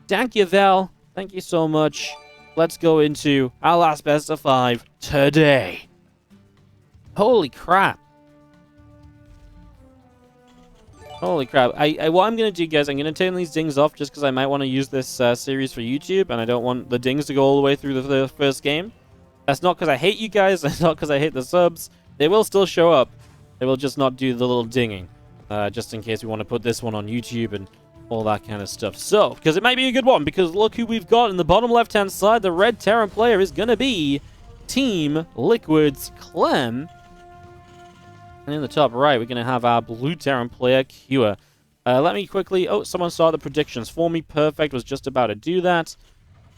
Thank you, Val. Thank you so much. Let's go into our last best of 5 today. Holy crap. Holy crap. What I'm going to do, guys, I'm going to turn these dings off just because I might want to use this series for YouTube, and I don't want the dings to go all the way through the first game. That's not because I hate you guys. That's not because I hate the subs. They will still show up. They will just not do the little dinging. Just in case we want to put this one on YouTube and all that kind of stuff. So, because it might be a good one, because look who we've got in the bottom left-hand side. The red Terran player is going to be Team Liquid's Clem. And in the top right, we're going to have our blue Terran player, Cure. Let me quickly... Oh, someone saw the predictions for me. Perfect. Was just about to do that.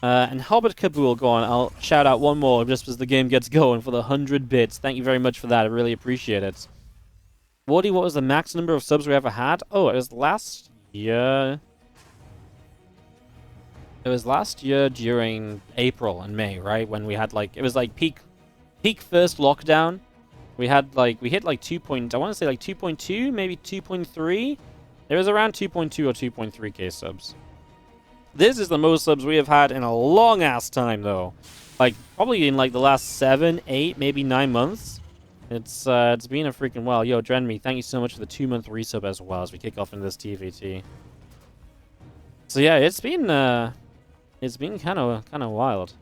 And Hobbit Kabul, go on. I'll shout out one more just as the game gets going for the 100 bits. Thank you very much for that. I really appreciate it. Wardy, what was the max number of subs we ever had? Oh, it was last year. It was last year during April and May, right? When we had like... It was like peak first lockdown. We hit like 2 point, I want to say like 2.2, maybe 2.3. It was around 2.2 or 2.3k subs. This is the most subs we have had in a long ass time though. Like probably in like the last 7, 8, maybe 9 months. It's been a freaking while. Yo, Drenme, thank you so much for the 2-month resub as well as we kick off into this TVT. So yeah, it's been kind of wild.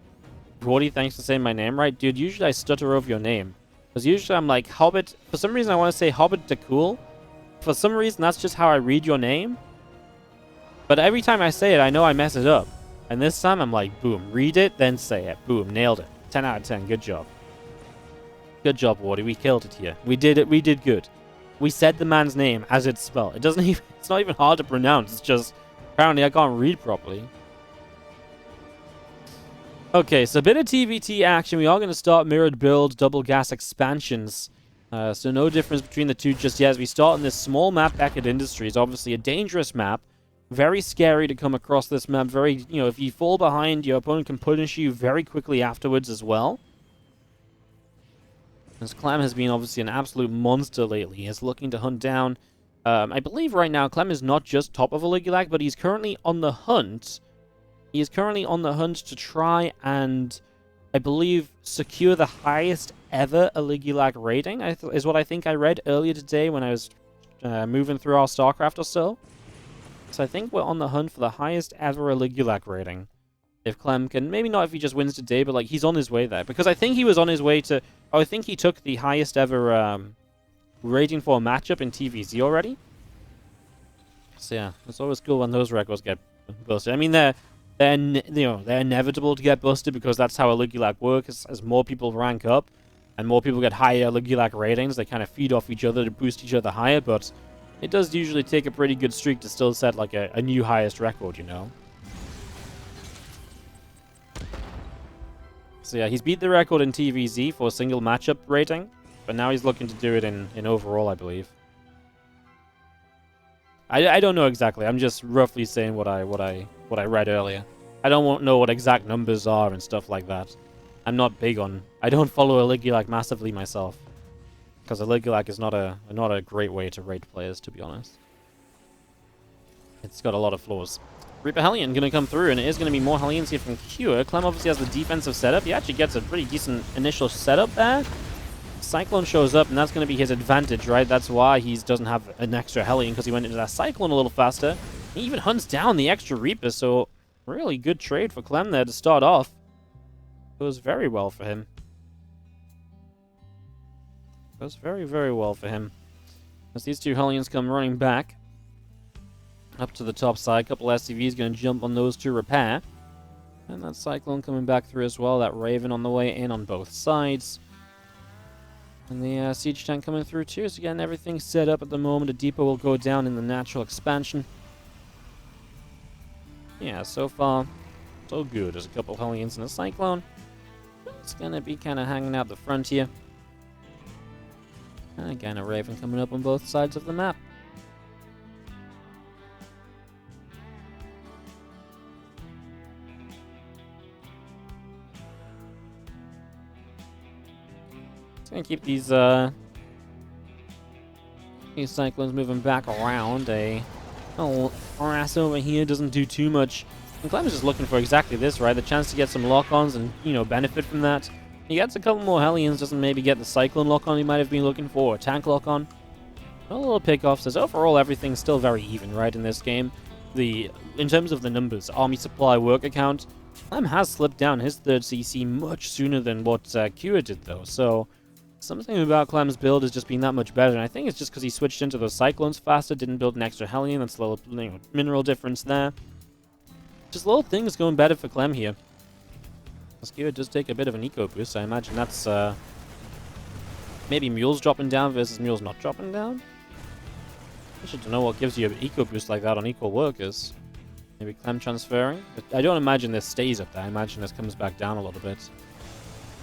Wardy, thanks for saying my name right, dude. Usually I stutter over your name. Because usually I'm like, Hobbit... For some reason I want to say Hobbit the Cool. For some reason that's just how I read your name. But every time I say it, I know I mess it up. And this time I'm like, boom, read it, then say it. Boom, nailed it. 10 out of 10, good job. Good job, Wardy, we killed it here. We did it, we did good. We said the man's name as it's spelled. It doesn't even... It's not even hard to pronounce, it's just... Apparently I can't read properly. Okay, so a bit of TVT action. We are going to start mirrored build, double gas expansions. So no difference between the two just yet. As we start on this small map, Beckett Industries. Obviously a dangerous map. Very scary to come across this map. Very, you know, if you fall behind, your opponent can punish you very quickly afterwards as well. As Clem has been obviously an absolute monster lately. He is looking to hunt down... I believe right now Clem is not just top of Aligilac, but he's currently on the hunt... He is currently on the hunt to try and, I believe, secure the highest ever Aligilac rating, is what I think I read earlier today when I was moving through our Starcraft or so. So I think we're on the hunt for the highest ever Aligilac rating. If Clem can, maybe not if he just wins today, but like he's on his way there. Because I think he was on his way to, I think he took the highest ever rating for a matchup in TVZ already. So yeah, it's always cool when those records get busted. I mean, they're inevitable to get busted because that's how Aligilac works. As more people rank up and more people get higher Aligilac ratings, they kind of feed off each other to boost each other higher, but it does usually take a pretty good streak to still set like a new highest record, you know? So yeah, he's beat the record in TVZ for a single matchup rating, but now he's looking to do it in overall, I believe. I don't know exactly. I'm just roughly saying what I read earlier. I don't know what exact numbers are and stuff like that. I'm not big on... I don't follow Aligilac massively myself. Because Aligilac is not a great way to rate players, to be honest. It's got a lot of flaws. Reaper Hellion going to come through, and it is going to be more Hellions here from Cure. Clem obviously has the defensive setup. He actually gets a pretty decent initial setup there. Cyclone shows up, and that's going to be his advantage, right? That's why he doesn't have an extra Hellion, because he went into that Cyclone a little faster. He even hunts down the extra Reaper, so really good trade for Clem there to start off. Goes very well for him. Goes very, very well for him. As these two Hellions come running back up to the top side, a couple SCVs going to jump on those to repair. And that Cyclone coming back through as well, that Raven on the way in on both sides. And the siege tank coming through too, so again, everything's set up at the moment. A depot will go down in the natural expansion. Yeah, so far, so good. There's a couple of Hellions and a Cyclone. It's going to be kind of hanging out the front here. And again, a Raven coming up on both sides of the map. Gonna keep these Cyclones moving back around. A little Harass over here doesn't do too much And Clem is just looking for exactly this, right? The chance to get some lock-ons and, you know, benefit from that. He gets a couple more Hellions, doesn't maybe get the Cyclone lock-on he might have been looking for, or Tank lock-on. A little pick-offs, as overall everything's still very even, right, in this game. In terms of the numbers, army supply work account, Clem has slipped down his 3rd CC much sooner than what Cure did, though. So something about Clem's build has just been that much better, and I think it's just because he switched into those Cyclones faster, didn't build an extra Hellion. That's a little, you know, mineral difference there. Just little things going better for Clem here. Cure does take a bit of an eco boost. I imagine that's maybe Mule's dropping down versus Mule's not dropping down. I should know what gives you an eco boost like that on equal workers. Maybe Clem transferring. But I don't imagine this stays up there. I imagine this comes back down a little bit.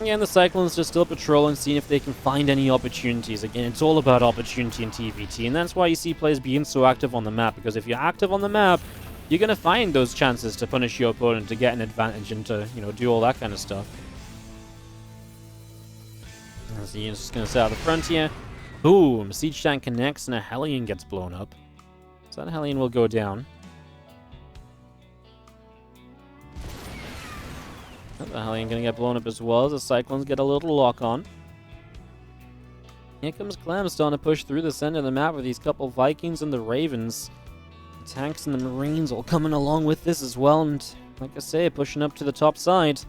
Again, the Cyclones just still patrolling, seeing if they can find any opportunities. Again, it's all about opportunity in TVT, and that's why you see players being so active on the map, because if you're active on the map, you're going to find those chances to punish your opponent, to get an advantage, and to, you know, do all that kind of stuff. As the unit's just going to set out the front here. Boom! Siege tank connects, and a Hellion gets blown up. So that Hellion will go down. The Hellion gonna get blown up as well as the Cyclones get a little lock on. Here comes Clem starting to push through the center of the map with these couple Vikings and the Ravens. The tanks and the Marines all coming along with this as well, and like I say, pushing up to the top side.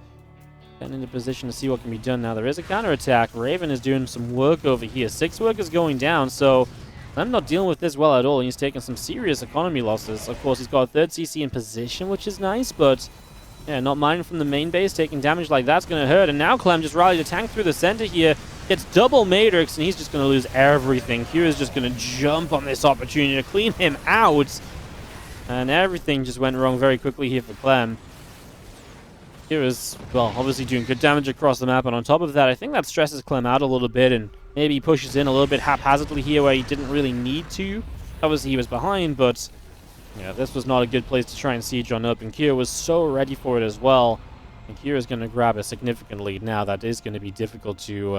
Getting into position to see what can be done now. There is a counterattack. Raven is doing some work over here. 6 workers going down, so Clem not dealing with this well at all. He's taking some serious economy losses. Of course, he's got a 3rd CC in position, which is nice, but yeah, not mining from the main base, taking damage like that's going to hurt. And now Clem just rallied a tank through the center here. Gets double Matrix, and he's just going to lose everything. Cure is just going to jump on this opportunity to clean him out. And everything just went wrong very quickly here for Clem. Cure is, well, obviously doing good damage across the map. And on top of that, I think that stresses Clem out a little bit. And maybe he pushes in a little bit haphazardly here where he didn't really need to. Obviously, he was behind, but yeah, this was not a good place to try and siege on up, and Cure was so ready for it as well. And Cure is going to grab a significant lead now. That is going to be difficult to,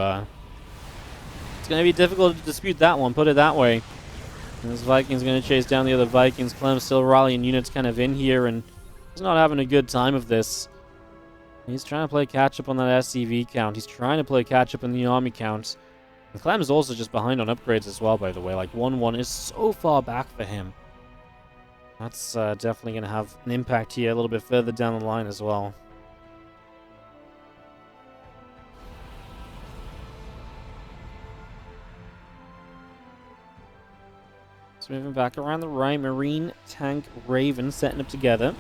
it's going to be difficult to dispute that one, put it that way. And this Viking's going to chase down the other Vikings. Clem's still rallying units kind of in here, and he's not having a good time of this. He's trying to play catch-up on that SCV count. He's trying to play catch-up in the army count. And Clem is also just behind on upgrades as well, by the way. Like, 1-1 is so far back for him. That's definitely going to have an impact here a little bit further down the line as well. So moving back around the right, Marine, Tank, Raven setting up together.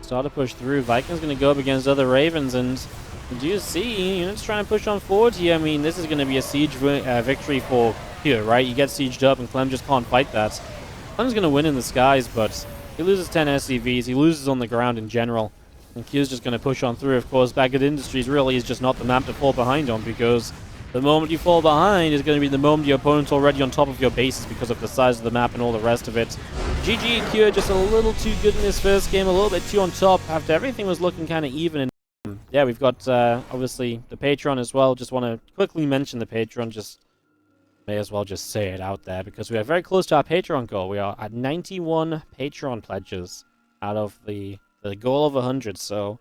Start to push through. Viking's going to go up against other Ravens, and you do see units trying to push on forward here. I mean, this is going to be a siege victory for Cure, right? You get sieged up, and Clem just can't fight that. Clem's going to win in the skies, but he loses 10 SCVs. He loses on the ground in general. And Cure's just going to push on through. Of course, Bagged Industries really is just not the map to fall behind on, because the moment you fall behind is going to be the moment your opponent's already on top of your bases because of the size of the map and all the rest of it. GG Cure just a little too good in this first game, a little bit too on top after everything was looking kind of even. And yeah, we've got obviously the Patreon as well. Just want to quickly mention the Patreon, just may as well just say it out there, because we are very close to our Patreon goal. We are at 91 Patreon pledges out of the goal of 100. So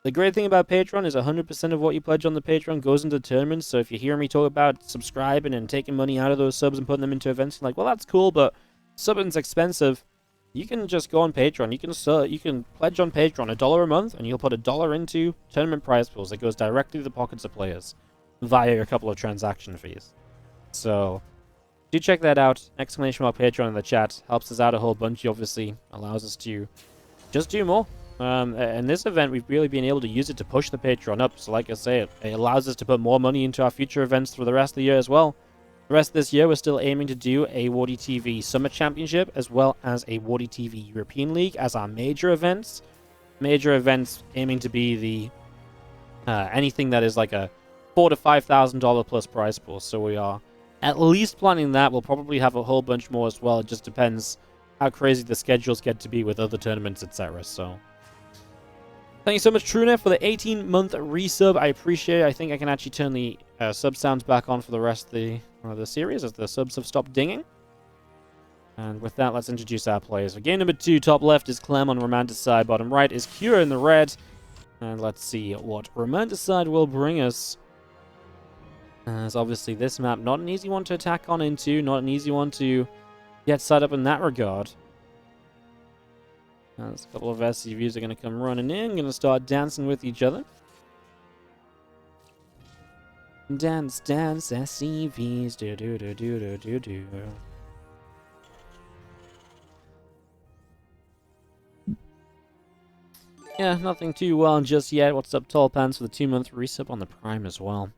the great thing about Patreon is 100% of what you pledge on the Patreon goes into tournaments. So if you hear me talk about subscribing and taking money out of those subs and putting them into events, you're like, well, that's cool, but subbing's expensive. You can just go on Patreon. You can pledge on Patreon $1 a month, and you'll put $1 into tournament prize pools that goes directly to the pockets of players via a couple of transaction fees. So do check that out. Exclamation mark Patreon in the chat. Helps us out a whole bunch. Obviously allows us to just do more. In this event, we've really been able to use it to push the Patreon up. So like I say, it allows us to put more money into our future events for the rest of the year as well. The rest of this year, we're still aiming to do a WardiTV Summer Championship as well as a WardiTV European League as our major events. Major events aiming to be the anything that is like a $4,000 to $5,000 plus prize pool. So we are at least planning that. We'll probably have a whole bunch more as well. It just depends how crazy the schedules get to be with other tournaments, etc. So thank you so much, TrueNet, for the 18-month resub. I appreciate it. I think I can actually turn the sub sounds back on for the rest of the series as the subs have stopped dinging. And with that, let's introduce our players. For game number 2, top left is Clem on Romanticide, bottom right is Cure in the red. And let's see what Romanticide will bring us. As obviously this map, not an easy one to attack on into, not an easy one to get set up in that regard. As a couple of SCVs are going to come running in, going to start dancing with each other. Dance, dance, SCVs, do do do do do do do. Yeah, nothing too wild just yet. What's up, Tall Pants, for the 2-month resub on the Prime as well.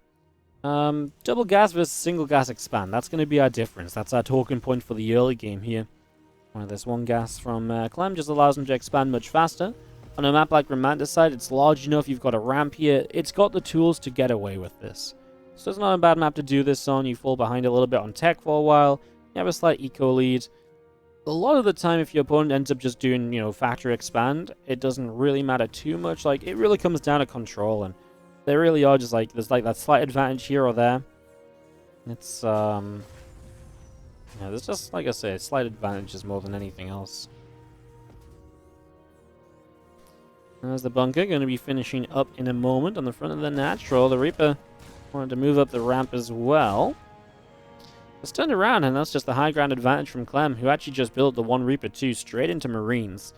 Double gas versus single gas expand. That's going to be our difference. That's our talking point for the early game here. This one gas from Clem just allows him to expand much faster. On a map like Romanticide, it's large enough. You've got a ramp here. It's got the tools to get away with this. So it's not a bad map to do this on. You fall behind a little bit on tech for a while. You have a slight eco lead. A lot of the time, if your opponent ends up just doing, factory expand, it doesn't really matter too much. Like, it really comes down to control, and they really are just like, there's like that slight advantage here or there. It's, yeah, there's just, like I say, slight advantages more than anything else. There's the bunker, going to be finishing up in a moment on the front of the natural. The Reaper wanted to move up the ramp as well. It's turned around, and that's just the high ground advantage from Clem, who actually just built the 1 Reaper 2 straight into Marines.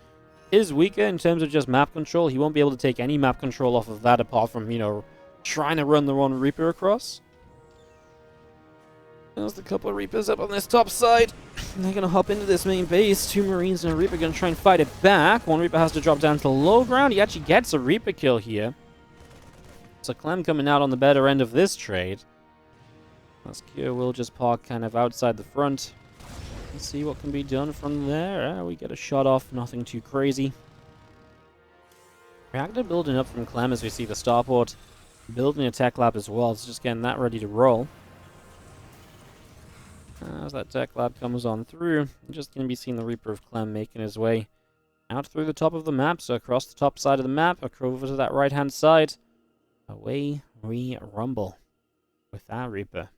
Is weaker in terms of just map control. He won't be able to take any map control off of that apart from, trying to run the 1 Reaper across. There's the couple of Reapers up on this top side. They're going to hop into this main base. 2 Marines and a Reaper going to try and fight it back. 1 Reaper has to drop down to the low ground. He actually gets a Reaper kill here. So Clem coming out on the better end of this trade. Cure will just park kind of outside the front. Let's see what can be done from there. We get a shot off, nothing too crazy. Reactor building up from Clem as we see the starport. Building a tech lab as well. It's just getting that ready to roll. As that tech lab comes on through, you're just going to be seeing the Reaper of Clem making his way out through the top of the map. So across the top side of the map, over to that right-hand side. Away we rumble with our Reaper.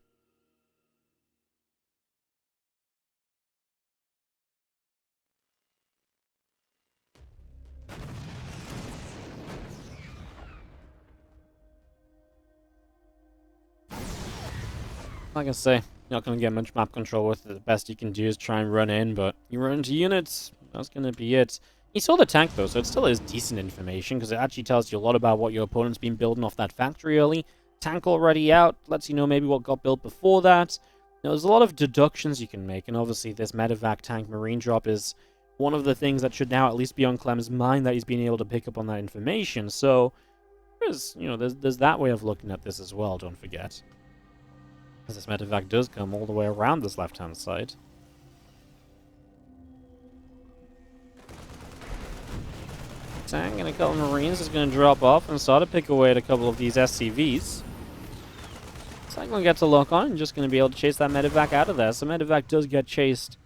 Like I say, you're not going to get much map control with it. The best you can do is try and run in, but you run into units, that's going to be it. You saw the tank though, so it still is decent information, because it actually tells you a lot about what your opponent's been building off that factory early. Tank already out, lets you know maybe what got built before that. There's a lot of deductions you can make, and obviously this medevac tank marine drop is one of the things that should now at least be on Clem's mind, that he's been able to pick up on that information. So, there's that way of looking at this as well, don't forget. Because this medevac does come all the way around this left-hand side. Tank and a couple of Marines is going to drop off and start to pick away at a couple of these SCVs. Tank will get to lock on and just going to be able to chase that medevac out of there. So medevac does get chased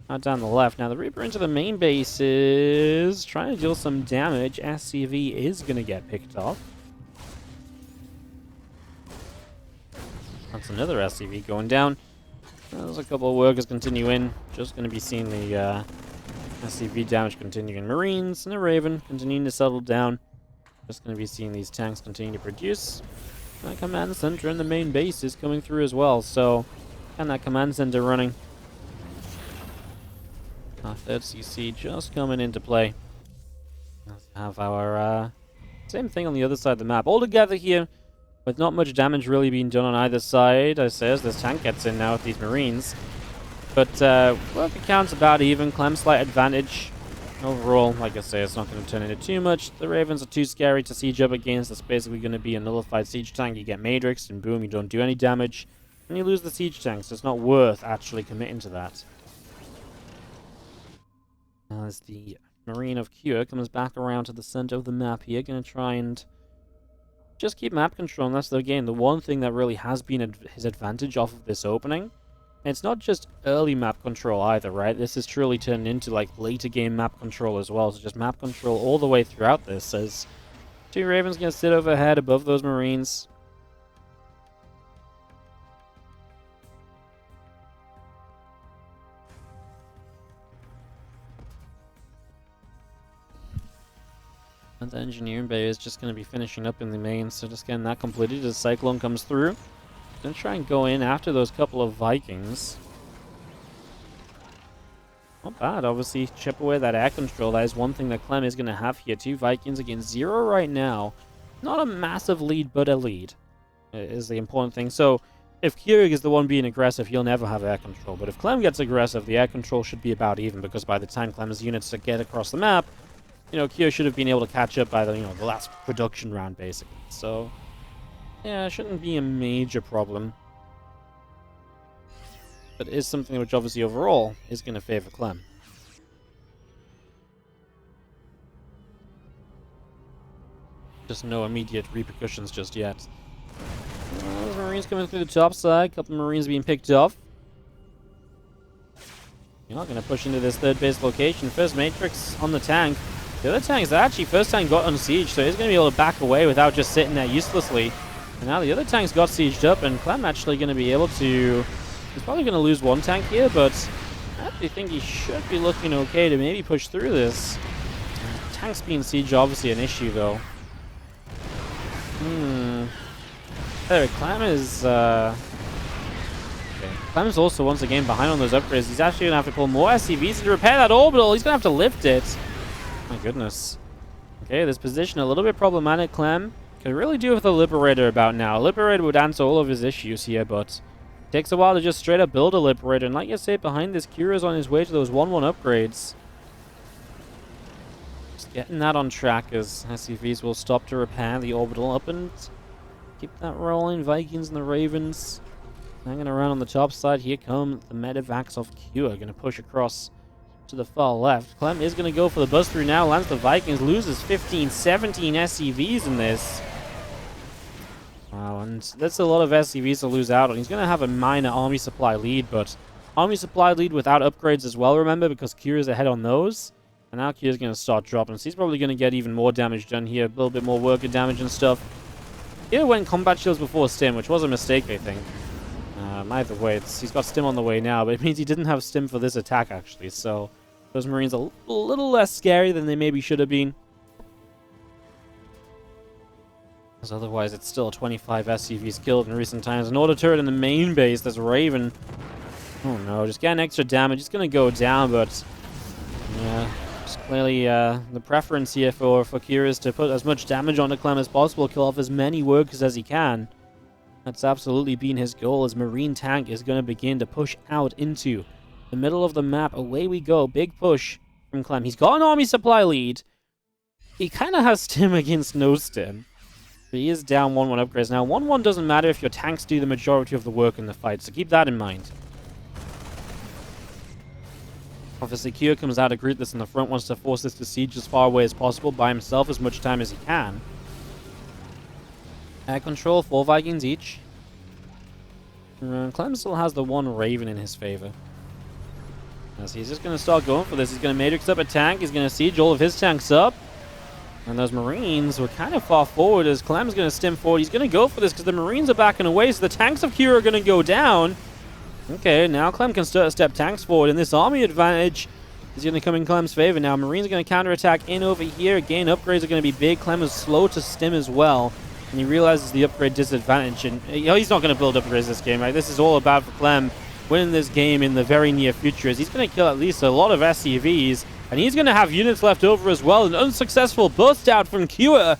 out down the left. Now the Reaper into the main base is trying to deal some damage. SCV is going to get picked off. That's another SCV going down. There's a couple of workers continuing. Just going to be seeing the SCV damage continuing. Marines and a Raven continuing to settle down. Just going to be seeing these tanks continue to produce. That command center in the main base is coming through as well. So, and that command center running. Our 3rd CC just coming into play. Let's have our same thing on the other side of the map. All together here, with not much damage really being done on either side. I say as this tank gets in now with these Marines. But, work accounts about even. Clem's slight advantage. Overall, like I say, it's not going to turn into too much. The Ravens are too scary to siege up against. It's basically going to be a nullified siege tank. You get Matrix, and boom, you don't do any damage. And you lose the siege tank, so it's not worth actually committing to that. As the Marine of Cure comes back around to the center of the map here, going to try and just keep map control. And that's, again, the one thing that really has been his advantage off of this opening. And it's not just early map control either, right? This is truly turned into, like, later game map control as well. So just map control all the way throughout this, as 2 Ravens going to sit overhead above those Marines. And the engineering bay is just going to be finishing up in the main, so just getting that completed as Cyclone comes through. Gonna try and go in after those couple of Vikings. Not bad, obviously. Chip away that air control. That is one thing that Clem is going to have here. 2 Vikings against 0 right now. Not a massive lead, but a lead is the important thing. So, if Keurig is the one being aggressive, he'll never have air control. But if Clem gets aggressive, the air control should be about even, because by the time Clem's units get across the map, Keurig should have been able to catch up by the last production round, basically. So, yeah, it shouldn't be a major problem. But it is something which obviously overall is going to favor Clem. Just no immediate repercussions just yet. Marines coming through the top side. Couple Marines being picked off. You're not going to push into this third base location. First Matrix on the tank. The other tanks actually, first tank got on siege, so he's going to be able to back away without just sitting there uselessly. And now the other tanks got sieged up, and Clem actually going to be able to... He's probably going to lose one tank here, but I actually think he should be looking okay to maybe push through this. Tanks being sieged obviously an issue, though. There, Clem is... Okay. Clem is also once again behind on those upgrades. He's actually going to have to pull more SCVs to repair that orbital. He's going to have to lift it. My goodness. Okay, this position a little bit problematic, Clem. Could really do with a Liberator about now. Liberator would answer all of his issues here, but... Takes a while to just straight up build a Liberator, and like I say, behind this, Cure is on his way to those 1-1 upgrades. Just getting that on track as SCVs will stop to repair the orbital up and keep that rolling. Vikings and the Ravens hanging around on the top side. Here come the medevacs of Cure, going to push across to the far left. Clem is going to go for the bust through now, lands the Vikings, loses 15, 17 SCVs in this. Wow, and that's a lot of SCVs to lose out on. He's going to have a minor army supply lead, but army supply lead without upgrades as well, remember, because Cure is ahead on those. And now Cure is going to start dropping, so he's probably going to get even more damage done here, a little bit more worker damage and stuff. Cure went combat shields before Stim, which was a mistake, I think. Either way, he's got Stim on the way now, but it means he didn't have Stim for this attack, actually, so those Marines are a little less scary than they maybe should have been. Because otherwise, it's still 25 SCVs killed in recent times. An auto turret in the main base, there's Raven. Oh no, just getting extra damage. It's going to go down, but... Yeah, just clearly the preference here for Cure is to put as much damage onto Clem as possible, kill off as many workers as he can. That's absolutely been his goal, as Marine Tank is going to begin to push out into the middle of the map. Away we go. Big push from Clem. He's got an army supply lead. He kind of has Stim against no Stim. But he is down 1-1 upgrades. Now, 1-1 doesn't matter if your tanks do the majority of the work in the fight, so keep that in mind. Obviously, Cure comes out to greet this in the front, wants to force this to siege as far away as possible, buy himself as much time as he can. Air control, 4 Vikings each. Clem still has the 1 Raven in his favor. So he's just going to start going for this. He's going to Matrix up a tank. He's going to siege all of his tanks up. And those Marines were kind of far forward as Clem's going to stim forward. He's going to go for this because the Marines are backing away, so the tanks of Cure are going to go down. Okay, now Clem can step tanks forward, and this army advantage is going to come in Clem's favor. Now, Marines are going to counterattack in over here. Again, upgrades are going to be big. Clem is slow to stim as well, and he realizes the upgrade disadvantage. And he's not going to build upgrades this game, right? This is all about for Clem winning this game in the very near future, as he's going to kill at least a lot of SCVs. And he's going to have units left over as well. An unsuccessful bust out from Cure.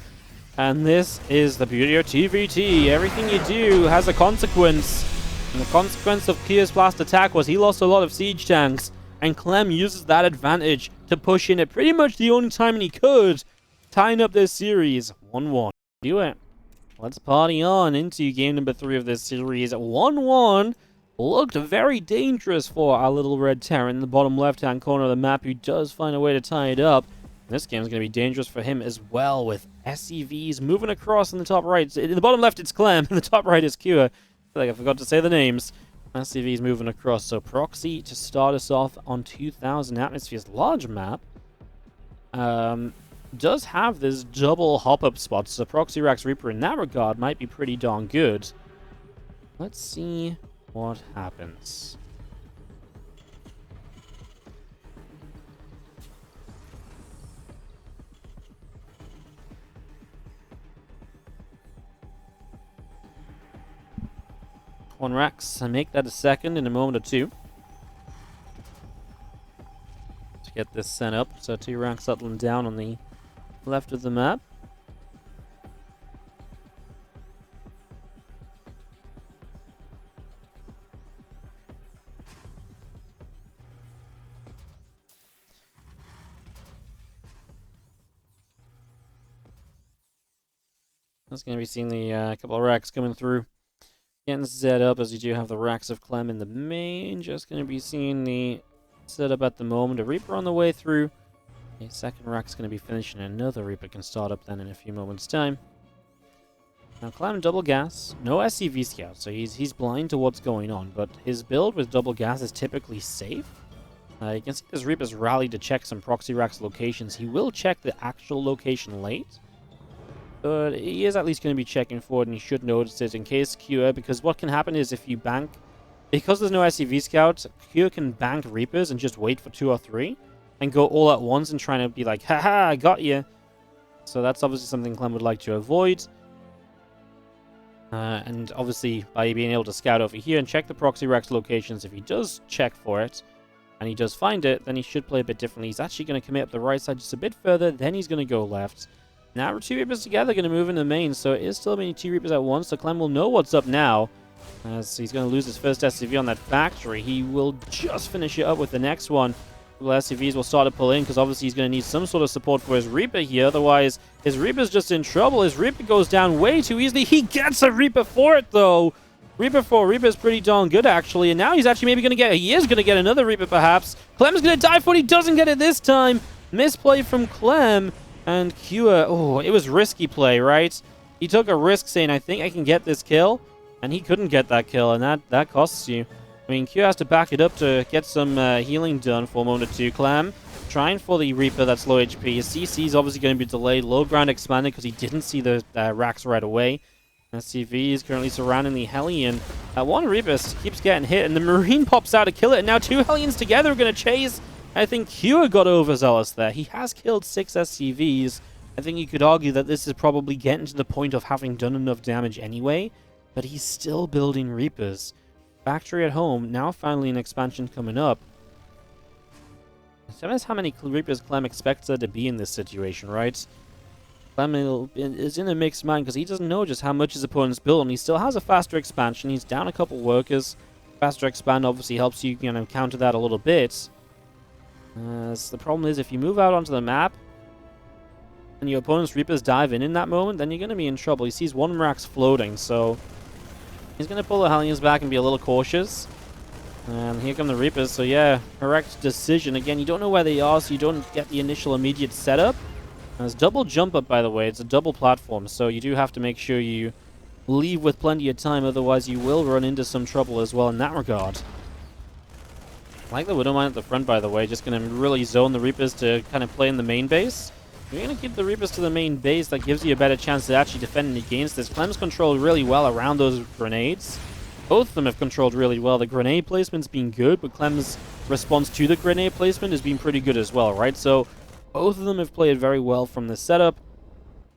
And this is the beauty of TVT. Everything you do has a consequence. And the consequence of Cure's last attack was he lost a lot of siege tanks. And Clem uses that advantage to push in at pretty much the only time he could, tying up this series 1-1. Do it. Let's party on into game number 3 of this series. 1-1. Looked very dangerous for our little red Terran in the bottom left-hand corner of the map, who does find a way to tie it up. And this game is going to be dangerous for him as well, with SCVs moving across in the top right. In the bottom left, it's Clem, and the top right is Cure. I feel like I forgot to say the names. SCVs moving across. So Proxy to start us off on 2,000 atmospheres. Large map. Does have this double hop-up spot, so Proxy Rax Reaper in that regard might be pretty darn good. Let's see what happens. One Rex and make that a second in a moment or two. To get this set up. So 2 Rex settling down on the left of the map. That's going to be seeing the couple of racks coming through. Getting set up as you do have the racks of Clem in the main. Just going to be seeing the setup at the moment. A Reaper on the way through. A second rack's going to be finishing. Another Reaper can start up then in a few moments' time. Now Clem double gas. No SCV scout, so he's blind to what's going on. But his build with double gas is typically safe. You can see this Reaper's rallied to check some proxy racks locations. He will check the actual location late. But he is at least going to be checking for it, and he should notice it in case Cure, because what can happen is if you bank, because there's no SCV scouts, Cure can bank Reapers and just wait for 2 or 3, and go all at once and trying to be like, haha, I got you. So that's obviously something Clem would like to avoid. And obviously, by being able to scout over here and check the proxy racks locations, if he does check for it, and he does find it, then he should play a bit differently. He's actually going to commit up the right side just a bit further, then he's going to go left. Now 2 Reapers together going to move in the main, so it is still being 2 Reapers at once, so Clem will know what's up now. As he's going to lose his first SCV on that factory. He will just finish it up with the next one. The SCVs will start to pull in, because obviously he's going to need some sort of support for his Reaper here, otherwise his Reaper's just in trouble. His Reaper goes down way too easily. He gets a Reaper for it, though. Reaper 4, Reaper's pretty darn good, actually, and now he's actually maybe going to get, he is going to get another Reaper, perhaps. Clem's going to die for it. He doesn't get it this time. Misplay from Clem. And Cure, oh, it was risky play, right? He took a risk saying, I think I can get this kill. And he couldn't get that kill, and that costs you. I mean, Cure has to back it up to get some healing done for a moment or two. Clem trying for the Reaper that's low HP. His CC is obviously going to be delayed. Low ground expanded because he didn't see the racks right away. SCV is currently surrounding the Hellion. One Reaper keeps getting hit, and the Marine pops out to kill it. And now 2 Hellions together are going to chase. I think Cure got overzealous there. He has killed 6 SCVs. I think you could argue that this is probably getting to the point of having done enough damage anyway, but he's still building Reapers. Factory at home, now finally an expansion coming up. Tell us how many Reapers Clem expects there to be in this situation, right? Clem is in a mixed mind because he doesn't know just how much his opponent's built, and he still has a faster expansion. He's down a couple workers. Faster expand obviously helps you, counter that a little bit. So the problem is if you move out onto the map and your opponent's Reapers dive in that moment, then you're going to be in trouble. He sees 1 Rax floating, so he's going to pull the Hellions back and be a little cautious. And here come the Reapers, so yeah, correct decision. Again, you don't know where they are, so you don't get the initial immediate setup. And there's double jump up, by the way. It's a double platform, so you do have to make sure you leave with plenty of time, otherwise you will run into some trouble as well in that regard. I like the Widowmine at the front, by the way. Just going to really zone the Reapers to kind of play in the main base. If you're going to keep the Reapers to the main base, that gives you a better chance to actually defend against this. Clem's controlled really well around those grenades. Both of them have controlled really well. The grenade placement's been good, but Clem's response to the grenade placement has been pretty good as well, right? So both of them have played very well from the setup.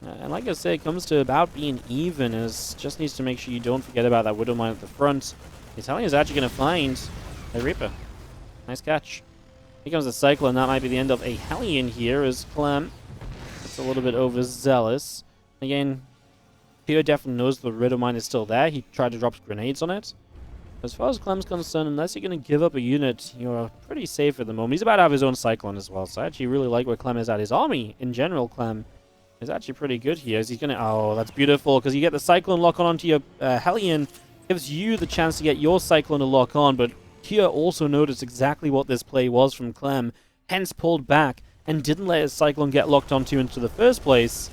And like I say, it comes to about being even, as just needs to make sure you don't forget about that Widowmine at the front. The Italian is actually going to find a Reaper. Nice catch. Here comes the Cyclone. That might be the end of a Hellion here as Clem gets a little bit overzealous. Again, Cure definitely knows the Widowmine is still there. He tried to drop grenades on it. As far as Clem's concerned, unless you're going to give up a unit, you're pretty safe at the moment. He's about to have his own Cyclone as well, so I actually really like where Clem is at. His army, in general, Clem is actually pretty good here. He's going to... Oh, that's beautiful, because you get the Cyclone lock on onto your Hellion. Gives you the chance to get your Cyclone to lock on, but Cure also noticed exactly what this play was from Clem, hence pulled back and didn't let his Cyclone get locked onto into the first place.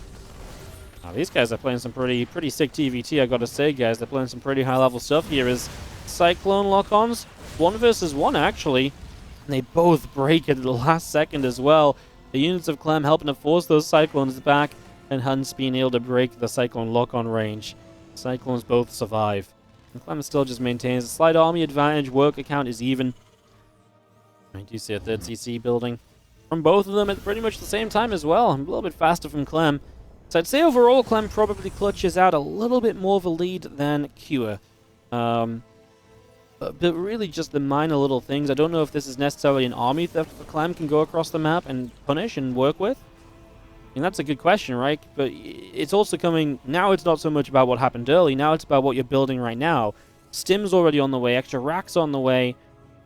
Now, these guys are playing some pretty sick TVT, I gotta say, guys. They're playing some pretty high-level stuff here as Cyclone lock-ons. 1 versus 1, actually. And they both break at the last second as well. The units of Clem helping to force those Cyclones back, and Hunt's being able to break the Cyclone lock-on range. Cyclones both survive. And Clem still just maintains a slight army advantage. Work account is even. I do see a 3rd CC building from both of them at pretty much the same time as well. I'm a little bit faster from Clem. So I'd say overall Clem probably clutches out a little bit more of a lead than Cure. but really just the minor little things. I don't know if this is necessarily an army that Clem can go across the map and punish and work with. I mean, that's a good question, right? But it's also coming... Now it's not so much about what happened early. Now it's about what you're building right now. Stim's already on the way. Extra racks on the way.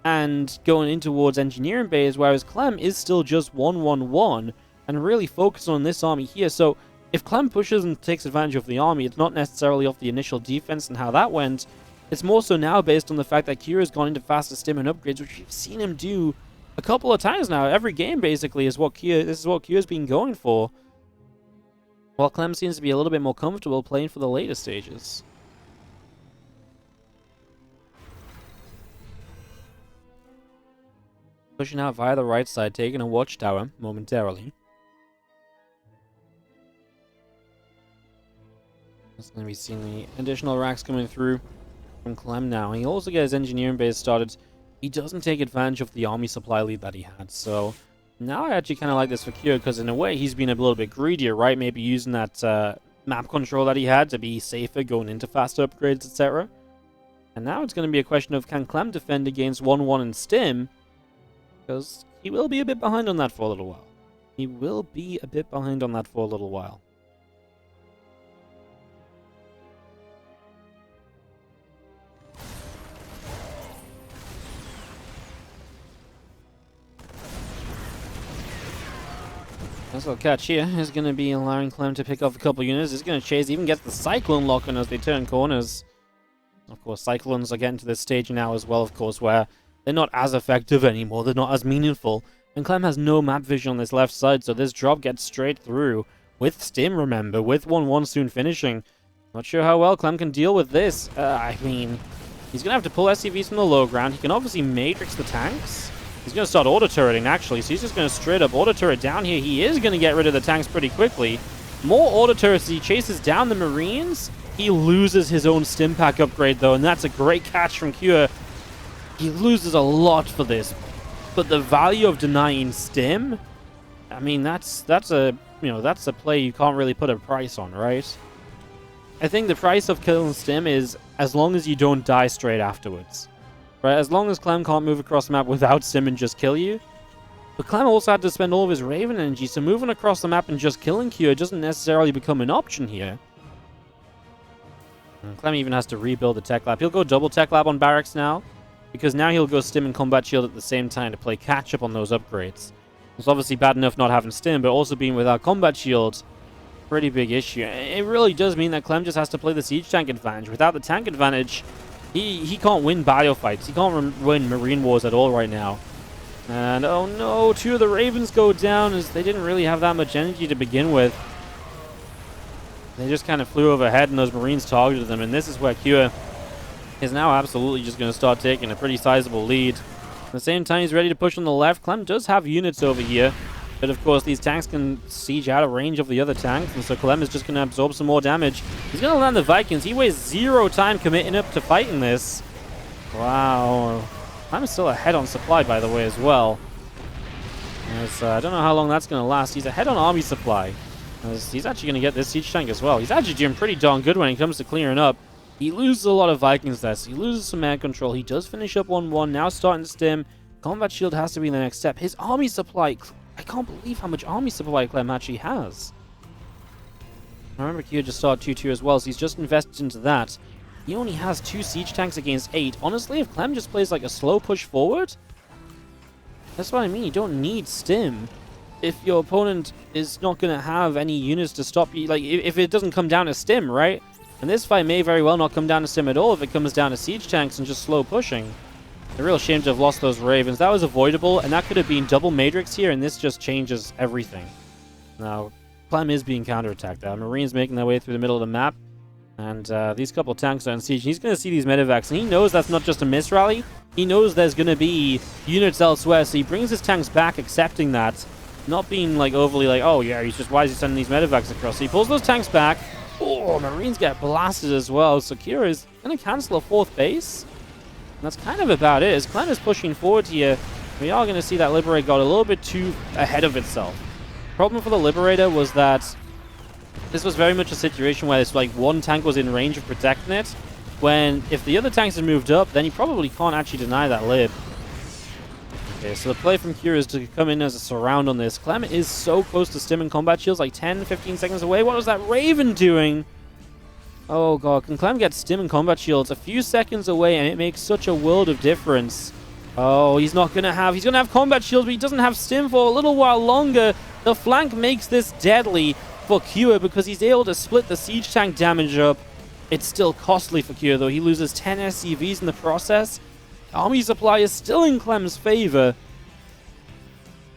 And going in towards engineering bays, whereas Clem is still just 1-1-1 and really focused on this army here. So if Clem pushes and takes advantage of the army, it's not necessarily off the initial defense and how that went. It's more so now based on the fact that Cure has gone into faster stim and upgrades, which we've seen him do a couple of times now. Every game basically is what this is what Cure's been going for. While Clem seems to be a little bit more comfortable playing for the later stages. Pushing out via the right side, taking a watchtower momentarily. That's going to be seeing the additional racks coming through from Clem now. He also gets his engineering base started. He doesn't take advantage of the army supply lead that he had, so now I actually kind of like this for Cure, because in a way he's been a little bit greedier, right? Maybe using that map control that he had to be safer going into faster upgrades, etc. And now it's going to be a question of, can Clem defend against 1-1 and Stim? Because he will be a bit behind on that for a little while. He will be a bit behind on that for a little while. This little catch here is going to be allowing Clem to pick off a couple units. He's going to chase, even gets the Cyclone lock on as they turn corners. Of course, Cyclones are getting to this stage now as well, of course, where they're not as effective anymore. They're not as meaningful. And Clem has no map vision on this left side, so this drop gets straight through. With Stim, remember, with 1-1 soon finishing. Not sure how well Clem can deal with this. I mean, he's going to have to pull SCVs from the low ground. He can obviously Matrix the tanks. He's going to start auto-turreting, actually, so he's just going to straight up auto-turret down here. He is going to get rid of the tanks pretty quickly. More auto-turrets as he chases down the Marines. He loses his own Stim pack upgrade, though, and that's a great catch from Cure. He loses a lot for this, but the value of denying Stim, I mean, that's a play you can't really put a price on, right? I think the price of killing Stim is as long as you don't die straight afterwards. Right, as long as Clem can't move across the map without Stim and just kill you. But Clem also had to spend all of his Raven energy, so moving across the map and just killing Cure doesn't necessarily become an option here. And Clem even has to rebuild the Tech Lab. He'll go double Tech Lab on Barracks now, because now he'll go Stim and Combat Shield at the same time to play catch-up on those upgrades. It's obviously bad enough not having Stim, but also being without Combat Shield, pretty big issue. It really does mean that Clem just has to play the Siege Tank advantage. Without the tank advantage, he can't win biofights. He can't win Marine Wars at all right now. And oh no, 2 of the Ravens go down as they didn't really have that much energy to begin with. They just kind of flew overhead and those Marines targeted them, and this is where Cure is now absolutely just going to start taking a pretty sizable lead. At the same time, he's ready to push on the left. Clem does have units over here, but of course these tanks can siege out of range of the other tanks, and so Clem is just going to absorb some more damage. He's going to land the Vikings. He wastes 0 time committing up to fighting this. Wow. Clem is still ahead on supply, by the way, as well. As, I don't know how long that's going to last. He's ahead on army supply. As he's actually going to get this siege tank as well. He's actually doing pretty darn good when it comes to clearing up. He loses a lot of Vikings there, so he loses some air control. He does finish up 1-1, now starting to Stim. Combat Shield has to be the next step. His army supply, I can't believe how much army supply Clem actually has. I remember Cure just started 2-2 as well, so he's just invested into that. He only has 2 siege tanks against 8. Honestly, if Clem just plays like a slow push forward, that's what I mean. You don't need Stim. If your opponent is not going to have any units to stop you, like if it doesn't come down to Stim, right? And this fight may very well not come down to Stim at all if it comes down to siege tanks and just slow pushing. A real shame to have lost those Ravens. That was avoidable, and that could have been double Matrix here, and this just changes everything. Now, Clem is being counterattacked. Marines making their way through the middle of the map, and these couple tanks are in siege. He's going to see these medevacs, and he knows that's not just a miss rally. He knows there's going to be units elsewhere, so he brings his tanks back, accepting that. Not being like overly like, oh yeah, why is he sending these medevacs across? So he pulls those tanks back. Oh, Marines get blasted as well. So Cure is going to cancel a 4th base. And that's kind of about it. As Clem is pushing forward here, we are going to see that Liberator got a little bit too ahead of itself. Problem for the Liberator was that this was very much a situation where it's like one tank was in range of protecting it, when if the other tanks had moved up, then you probably can't actually deny that lib. Okay, so the play from Cure is to come in as a surround on this. Clem is so close to stim and combat shields, like 10, 15 seconds away. What was that Raven doing? Oh god, can Clem get stim and combat shields a few seconds away, and it makes such a world of difference. Oh, he's gonna have combat shields, but he doesn't have stim for a little while longer. The flank makes this deadly for Cure because he's able to split the siege tank damage up. It's still costly for Cure though. He loses 10 SCVs in the process. Army supply is still in Clem's favor.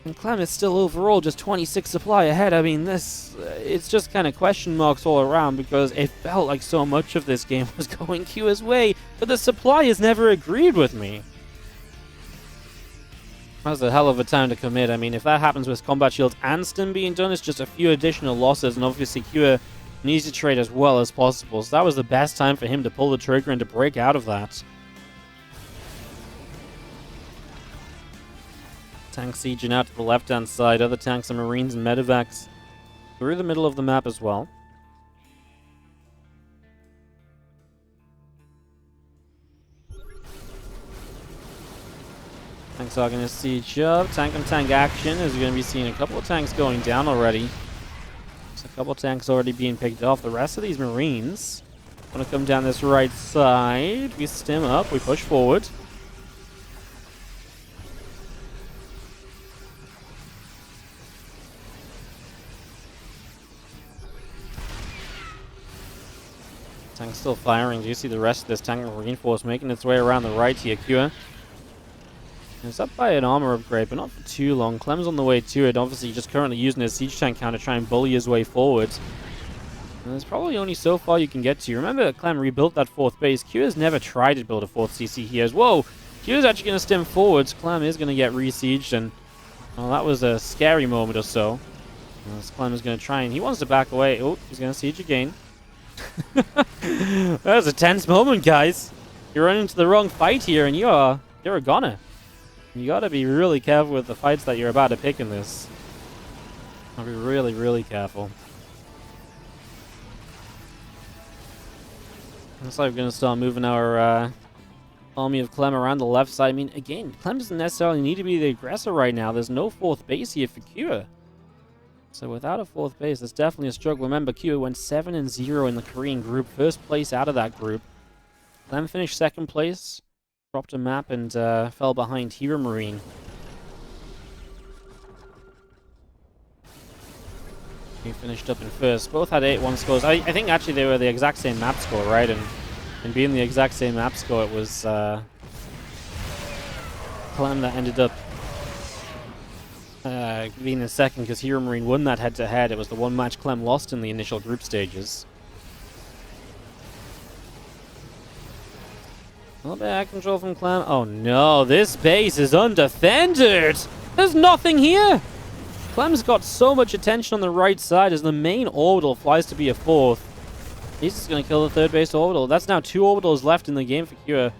And Clem is still overall just 26 supply ahead. I mean, it's just kind of question marks all around because it felt like so much of this game was going Cure's way, but the supply has never agreed with me. That was a hell of a time to commit. I mean, if that happens with combat shields and stim being done, it's just a few additional losses, and obviously Cure needs to trade as well as possible. So that was the best time for him to pull the trigger and to break out of that. Tank sieging out to the left-hand side. Other tanks and Marines and medevacs through the middle of the map as well. Tanks are going to siege up. Tank-on-tank action is going to be seeing a couple of tanks going down already. So a couple of tanks already being picked off. The rest of these Marines want to come down this right side. We stim up. We push forward. Tank's still firing. Do you see the rest of this tank and Marine force making its way around the right here? Cure. It's up by an armor upgrade, but not for too long. Clem's on the way to it, obviously just currently using his siege tank count to try and bully his way forward. And there's probably only so far you can get to. Remember that Clem rebuilt that 4th base. Cure's never tried to build a 4th CC here. Whoa! Cure's actually going to stem forwards. Clem is going to get re-sieged, and well, that was a scary moment or so. As Clem is going to try and he wants to back away. Oh, he's going to siege again. That was a tense moment, guys. You're running into the wrong fight here, and you're a goner. You gotta be really careful with the fights that you're about to pick in this. I'll be really, really careful. Looks like we're gonna start moving our army of Clem around the left side. I mean, again, Clem doesn't necessarily need to be the aggressor right now. There's no 4th base here for Cure. So without a 4th base, that's definitely a struggle. Remember, Cure went 7-0 in the Korean group. First place out of that group. Clem finished 2nd place. Dropped a map and fell behind Hero Marine. He finished up in 1st. Both had 8-1 scores. I think actually they were the exact same map score, right? And being the exact same map score, it was Clem that ended up being in 2nd because Hero Marine won that head-to-head. It was the one match Clem lost in the initial group stages. A little bit of control from Clem. Oh no, this base is undefended! There's nothing here! Clem's got so much attention on the right side as the main orbital flies to be a 4th. He's just going to kill the 3rd base orbital. That's now 2 orbitals left in the game for Cure.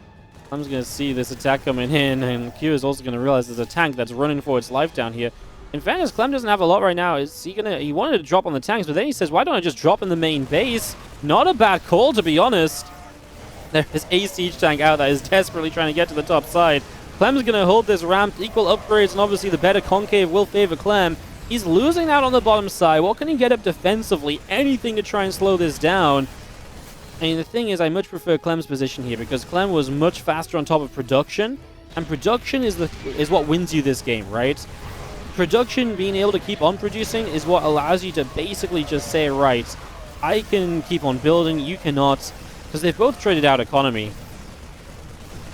Clem's going to see this attack coming in, and Cure is also going to realize there's a tank that's running for its life down here. In fairness, Clem doesn't have a lot right now. He wanted to drop on the tanks, but then he says, why don't I just drop in the main base? Not a bad call, to be honest. There is a siege tank out that is desperately trying to get to the top side. Clem's going to hold this ramp. Equal upgrades, and obviously the better concave will favor Clem. He's losing out on the bottom side. What can he get up defensively? Anything to try and slow this down. I mean, the thing is, I much prefer Clem's position here because Clem was much faster on top of production. And production is what wins you this game, right? Production, being able to keep on producing, is what allows you to basically just say, right, I can keep on building, you cannot. Because they've both traded out economy.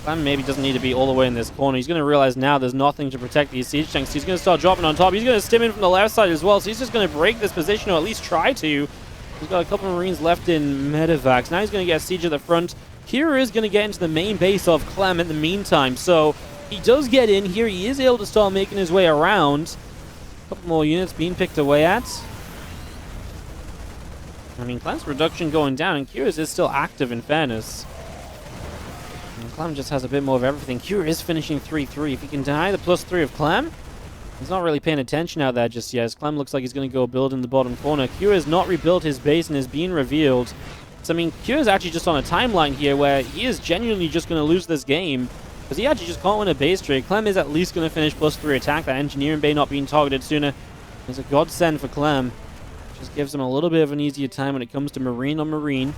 Clem maybe doesn't need to be all the way in this corner. He's going to realize now there's nothing to protect these siege tanks. He's going to start dropping on top. He's going to stim in from the left side as well. So he's just going to break this position, or at least try to. He's got a couple of Marines left in medevacs. Now he's going to get siege at the front. Kira is going to get into the main base of Clem in the meantime. So he does get in here. He is able to start making his way around. A couple more units being picked away at. I mean, Clem's production going down, and Kira's is still active in fairness. And Clem just has a bit more of everything. Kira is finishing 3-3. If he can deny the +3 of Clem, he's not really paying attention out there just yet. As Clem looks like he's going to go build in the bottom corner. Kira has not rebuilt his base and is being revealed. So, I mean, Cure is actually just on a timeline here where he is genuinely just going to lose this game because he actually just can't win a base trade. Clem is at least going to finish +3 attack. That Engineering Bay not being targeted sooner is a godsend for Clem. Just gives him a little bit of an easier time when it comes to Marine on Marine.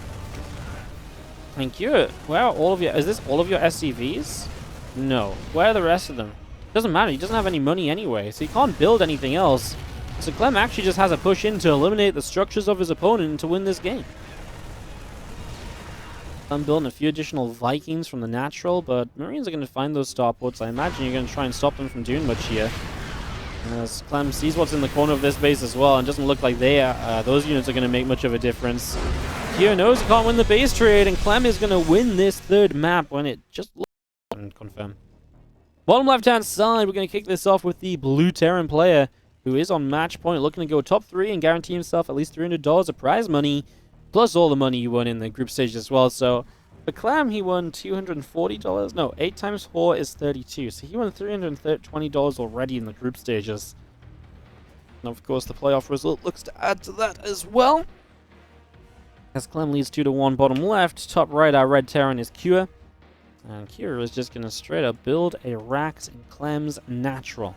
And Cure, where are all of your... Is this all of your SCVs? No. Where are the rest of them? Doesn't matter. He doesn't have any money anyway, so he can't build anything else. So Clem actually just has a push in to eliminate the structures of his opponent to win this game. I'm building a few additional Vikings from the natural, but Marines are going to find those starports. I imagine you're going to try and stop them from doing much here. As Clem sees what's in the corner of this base as well, and doesn't look like those units are going to make much of a difference. Kyo knows he can't win the base trade, and Clem is going to win this third map when it just looks... And confirm. Bottom left-hand side, we're going to kick this off with the Blue Terran player, who is on match point, looking to go top 3 and guarantee himself at least $300 of prize money, plus all the money he won in the group stage as well. So for Clem, he won $240. No, 8 times 4 is 32. So he won $320 already in the group stages. And of course, the playoff result looks to add to that as well. As Clem leads 2-1 bottom left, top right, our red Terran is Cure. And Cure is just going to straight up build a Rax in Clem's natural.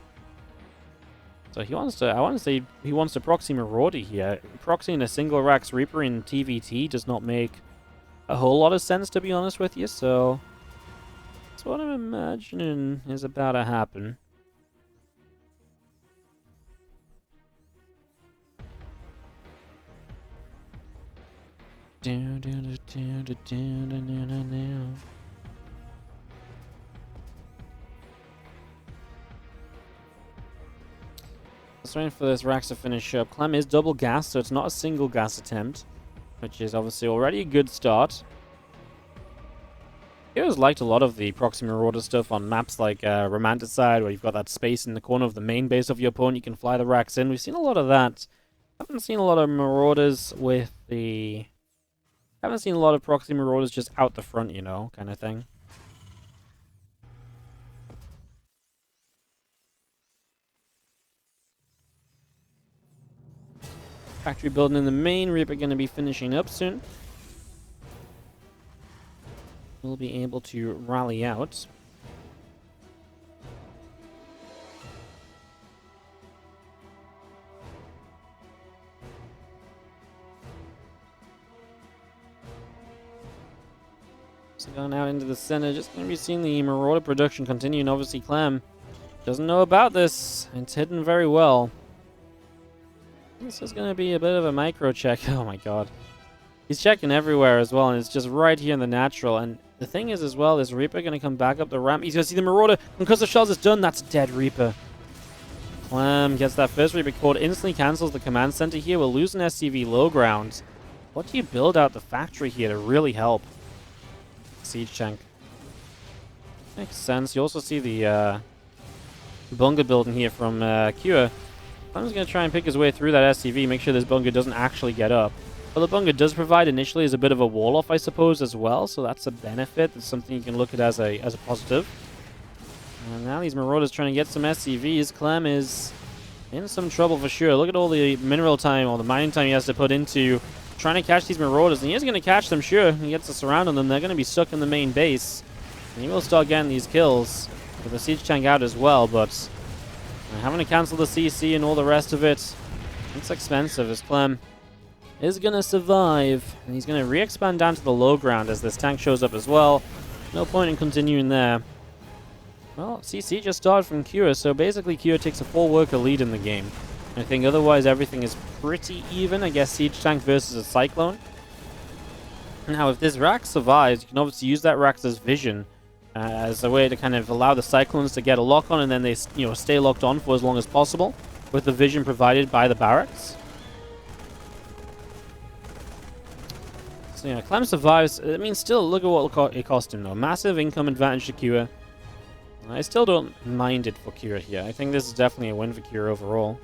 So he wants to, I want to say he wants to proxy Marauder here. Proxying a single Rax Reaper in TVT does not make a whole lot of sense, to be honest with you. So that's what I'm imagining is about to happen. Just waiting for this Rax to finish up. Clem is double gas, so it's not a single gas attempt, which is obviously already a good start. I always liked a lot of the proxy marauder stuff on maps like Romanticide, where you've got that space in the corner of the main base of your opponent. You can fly the Rax in. We've seen a lot of that. I haven't seen a lot of marauders with the... I haven't seen a lot of proxy marauders just out the front, you know, kind of thing. Factory building in the main. Reaper going to be finishing up soon. We'll be able to rally out. So going out into the center, just going to be seeing the Marauder production continue, and obviously Clem doesn't know about this. It's hidden very well. This is going to be a bit of a micro check. Oh my god. He's checking everywhere as well, and it's just right here in the natural. And the thing is as well, is Reaper going to come back up the ramp. He's going to see the Marauder, and because the shells is done, that's dead Reaper. Clem gets that first Reaper cord, instantly cancels the command center here. We'll lose an SCV low ground. What do you build out the factory here to really help? Siege tank. Makes sense. You also see the bunker building here from Cure. Clem's going to try and pick his way through that SCV, make sure this bunker doesn't actually get up. But the bunker does provide initially as a bit of a wall-off, I suppose, as well, so that's a benefit. It's something you can look at as a positive. And now these Marauders trying to get some SCVs. Clem is in some trouble for sure. Look at all the mineral time, or the mining time he has to put into trying to catch these Marauders. And he is going to catch them, sure. He gets a surround on them. They're going to be stuck in the main base. And he will start getting these kills with the siege tank out as well, but... having to cancel the CC and all the rest of it, it's expensive, as Clem is going to survive. And he's going to re-expand down to the low ground as this tank shows up as well. No point in continuing there. Well, CC just started from Cure, so basically Cure takes a 4-worker lead in the game. I think otherwise everything is pretty even. I guess siege tank versus a Cyclone. Now, if this Rax survives, you can obviously use that Rax's vision as a way to kind of allow the Cyclones to get a lock on, and then they, you know, stay locked on for as long as possible with the vision provided by the barracks. So yeah, Clem survives. I mean, still, look at what it cost him though. Massive income advantage to Cure. I still don't mind it for Cure here. I think this is definitely a win for Cure overall.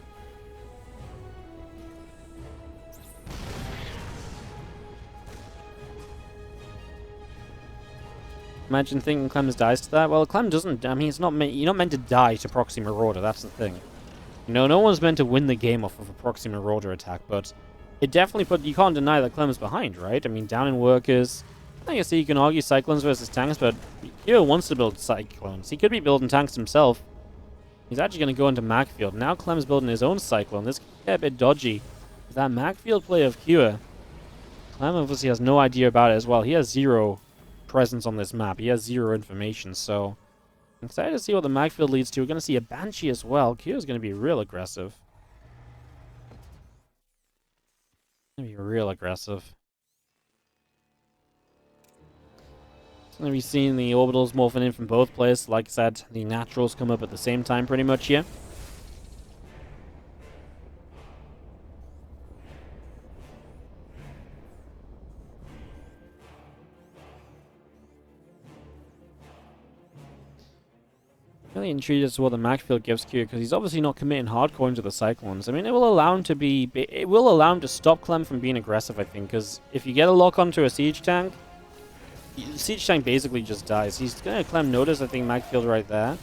Imagine thinking Clem dies to that. Well, Clem doesn't. I mean, it's not meant. You're not meant to die to proxy Marauder. That's the thing. You know, no one's meant to win the game off of a proxy Marauder attack. But it definitely put... You can't deny that Clem's behind, right? I mean, down in workers. I guess you can argue Cyclones versus tanks, but Cure wants to build Cyclones. He could be building tanks himself. He's actually going to go into Macfield. Now Clem's building his own Cyclone. This could get a bit dodgy. That Macfield play of Cure, Clem obviously has no idea about it as well. He has zero presence on this map. He has zero information, so... I'm excited to see what the Macfield leads to. We're going to see a Banshee as well. Cure's going to be real aggressive. Going to be real aggressive. It's going to be seeing the orbitals morphing in from both players. Like I said, the naturals come up at the same time pretty much here. Really intrigued as to what the Macfield gives Cure, because he's obviously not committing hardcore into the Cyclones. I mean, it will allow him to be... It will allow him to stop Clem from being aggressive, I think, because if you get a lock onto a siege tank, the siege tank basically just dies. He's going to Clem notice, I think, Macfield right there,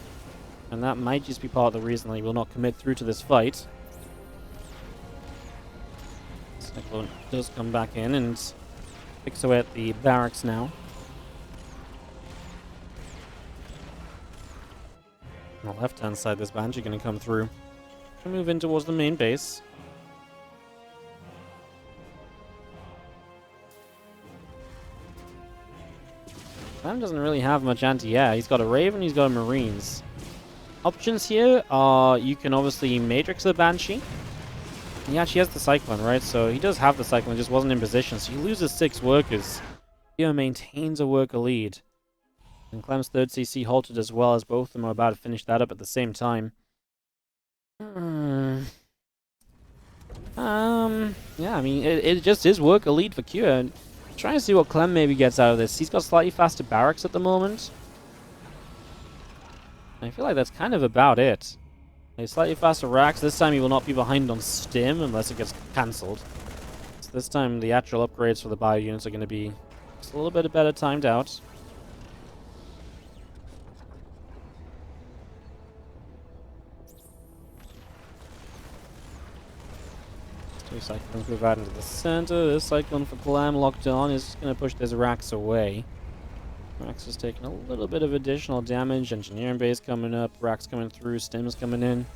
and that might just be part of the reason that he will not commit through to this fight. Cyclone does come back in and picks away at the barracks now. On the left-hand side, this Banshee going to come through. Gonna move in towards the main base. Clem doesn't really have much anti-air. He's got a Raven, he's got a Marines. Options here are you can obviously Matrix the Banshee. He actually has the Cyclone, right? So he does have the Cyclone, just wasn't in position. So he loses 6 workers. Here maintains a worker lead. And Clem's third CC halted as well, as both of them are about to finish that up at the same time. Yeah, I mean, it just is worker lead for Cure. Trying to see what Clem maybe gets out of this. He's got slightly faster barracks at the moment. I feel like that's kind of about it. Slightly faster racks. This time he will not be behind on stim unless it gets cancelled. So this time the actual upgrades for the bio units are going to be just a little bit better timed out. Two Cyclones move out into the center. This Cyclone for Clem locked on is going to push these racks away. Rax is taking a little bit of additional damage. Engineering base coming up. Rax coming through. Stims coming in.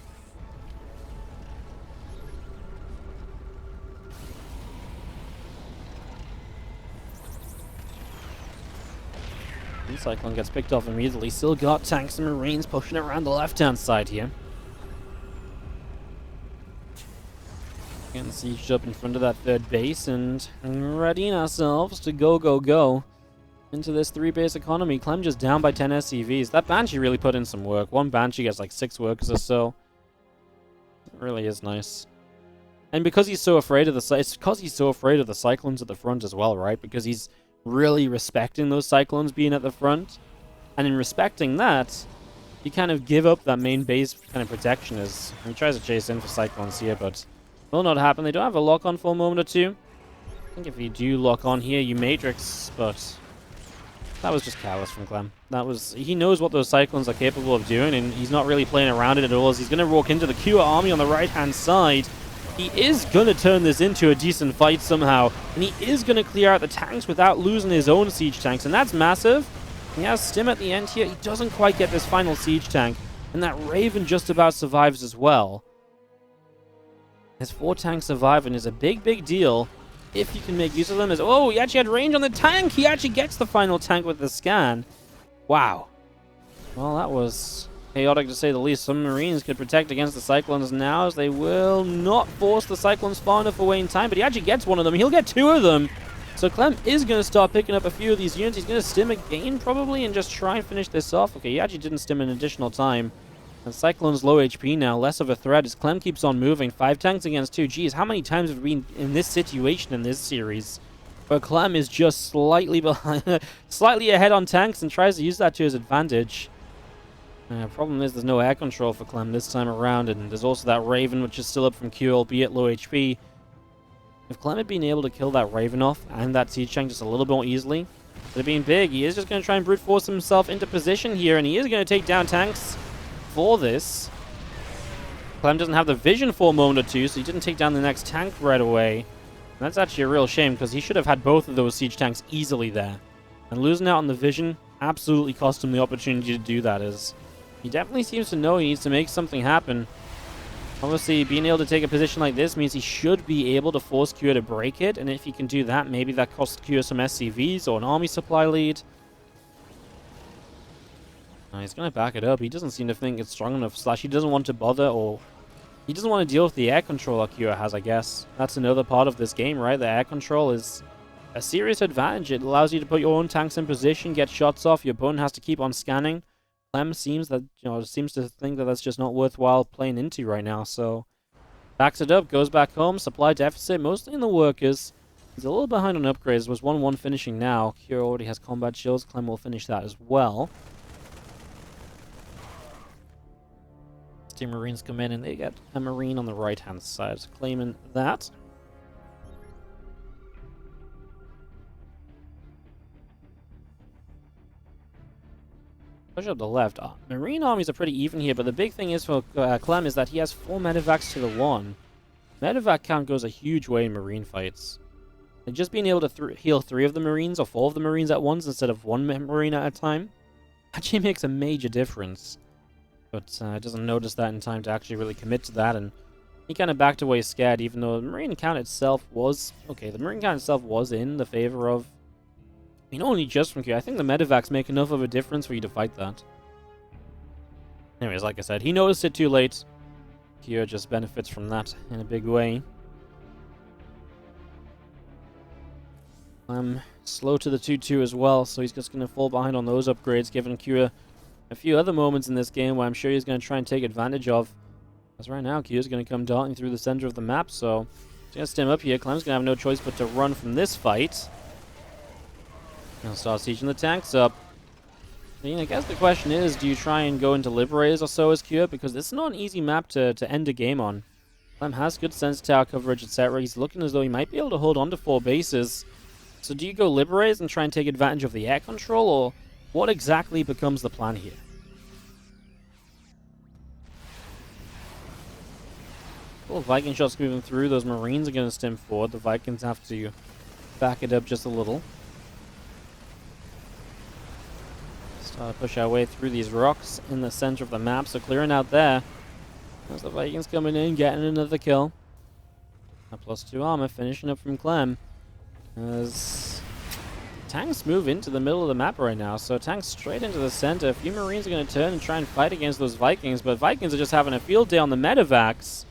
And Cyclone gets picked off immediately. Still got tanks and Marines pushing around the left-hand side here. Getting sieged up in front of that third base and readying ourselves to go into this 3-base economy. Clem just down by 10 SCVs. That Banshee really put in some work. One Banshee gets like 6 workers or so. It really is nice. And because he's so afraid of it's because he's so afraid of the Cyclones at the front as well, right? Because he's really respecting those Cyclones being at the front. And in respecting that, you kind of give up that main base kind of protection as he tries to chase in for Cyclones here, but will not happen. They don't have a lock-on for a moment or two. I think if you do lock on here, you Matrix, but that was just careless from Clem. That was... He knows what those Cyclones are capable of doing, and he's not really playing around it at all, as he's going to walk into the Cure army on the right-hand side. He is going to turn this into a decent fight somehow, and he is going to clear out the tanks without losing his own siege tanks, and that's massive. He has Stim at the end here. He doesn't quite get this final siege tank, and that Raven just about survives as well. His 4 tanks surviving is a big deal if you can make use of them. Oh, he actually had range on the tank. He actually gets the final tank with the scan. Wow. Well, that was chaotic to say the least. Some Marines could protect against the Cyclones now, as they will not force the Cyclones far enough away in time, but he actually gets one of them. He'll get 2 of them. So Clem is going to start picking up a few of these units. He's going to stim again, probably, and just try and finish this off. Okay, he actually didn't stim an additional time. And Cyclone's low HP now, less of a threat as Clem keeps on moving. 5 tanks against 2. Geez, how many times have we been in this situation in this series? But Clem is just slightly behind, slightly ahead on tanks and tries to use that to his advantage. Problem is there's no air control for Clem this time around, and there's also that Raven, which is still up from Q, albeit low HP. If Clem had been able to kill that Raven off and that siege tank just a little bit more easily, it would have been big. He is just going to try and brute force himself into position here, and he is going to take down tanks for this. Clem doesn't have the vision for a moment or two, so he didn't take down the next tank right away. And that's actually a real shame, because he should have had both of those siege tanks easily there. And losing out on the vision absolutely cost him the opportunity to do that. As he definitely seems to know he needs to make something happen. Obviously, being able to take a position like this means he should be able to force Cure to break it. And if he can do that, maybe that costs Cure some SCVs or an army supply lead. He's going to back it up. He doesn't seem to think it's strong enough. Slash, he doesn't want to bother, or he doesn't want to deal with the air control that Cure has, I guess. That's another part of this game, right? The air control is a serious advantage. It allows you to put your own tanks in position, get shots off. Your opponent has to keep on scanning. Clem seems to think that that's just not worthwhile playing into right now. So backs it up, goes back home. Supply deficit, mostly in the workers. He's a little behind on upgrades. Was 1-1 finishing now. Cure already has combat shields. Clem will finish that as well. Two Marines come in and they get a Marine on the right-hand side, claiming that. Push up the left. Marine armies are pretty even here, but the big thing is for Clem is that he has 4 medevacs to the 1. Medevac count goes a huge way in Marine fights. Like just being able to heal 3 of the Marines or 4 of the Marines at once instead of 1 Marine at a time actually makes a major difference. But doesn't notice that in time to actually really commit to that, and he kind of backed away scared, even though the Marine count itself was... Okay, the Marine count itself was in the favor of... I mean, only just from Q. I think the medevacs make enough of a difference for you to fight that. Anyways, like I said, he noticed it too late. Q just benefits from that in a big way. Slow to the 2-2 as well, so he's just going to fall behind on those upgrades, giving Q a few other moments in this game where I'm sure he's going to try and take advantage of. Because right now, Q is going to come darting through the center of the map, so he's going to stem up here. Clem's going to have no choice but to run from this fight. He'll start sieging the tanks up. I mean, I guess the question is, do you try and go into Liberators or so as Q? Because it's not an easy map to end a game on. Clem has good sense tower coverage, etc. He's looking as though he might be able to hold on to 4 bases. So do you go Liberators and try and take advantage of the air control, or what exactly becomes the plan here? Well, Viking shots moving through. Those Marines are going to stem forward. The Vikings have to back it up just a little. Start to push our way through these rocks in the center of the map. So clearing out there. There's the Vikings coming in, getting another kill. A +2 armor, finishing up from Clem. As tanks move into the middle of the map right now, so tanks straight into the center. A few Marines are going to turn and try and fight against those Vikings, but Vikings are just having a field day on the medevacs.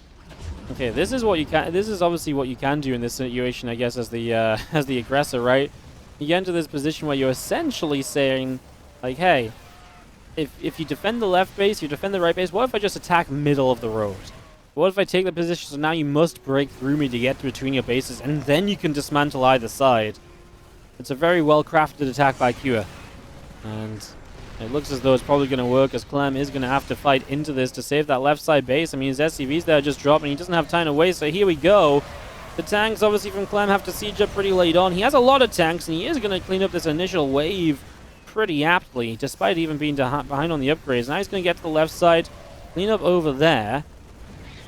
Okay, this is what you can. This is obviously what you can do in this situation, I guess, as the aggressor, right? You get into this position where you're essentially saying, like, hey, if you defend the left base, you defend the right base. What if I just attack middle of the road? What if I take the position, so now you must break through me to get between your bases, and then you can dismantle either side. It's a very well-crafted attack by Cure. And it looks as though it's probably going to work, as Clem is going to have to fight into this to save that left side base. I mean, his SCVs there just dropped, and he doesn't have time to waste, so here we go. The tanks, obviously, from Clem have to siege up pretty late on. He has a lot of tanks, and he is going to clean up this initial wave pretty aptly, despite even being behind on the upgrades. Now he's going to get to the left side, clean up over there.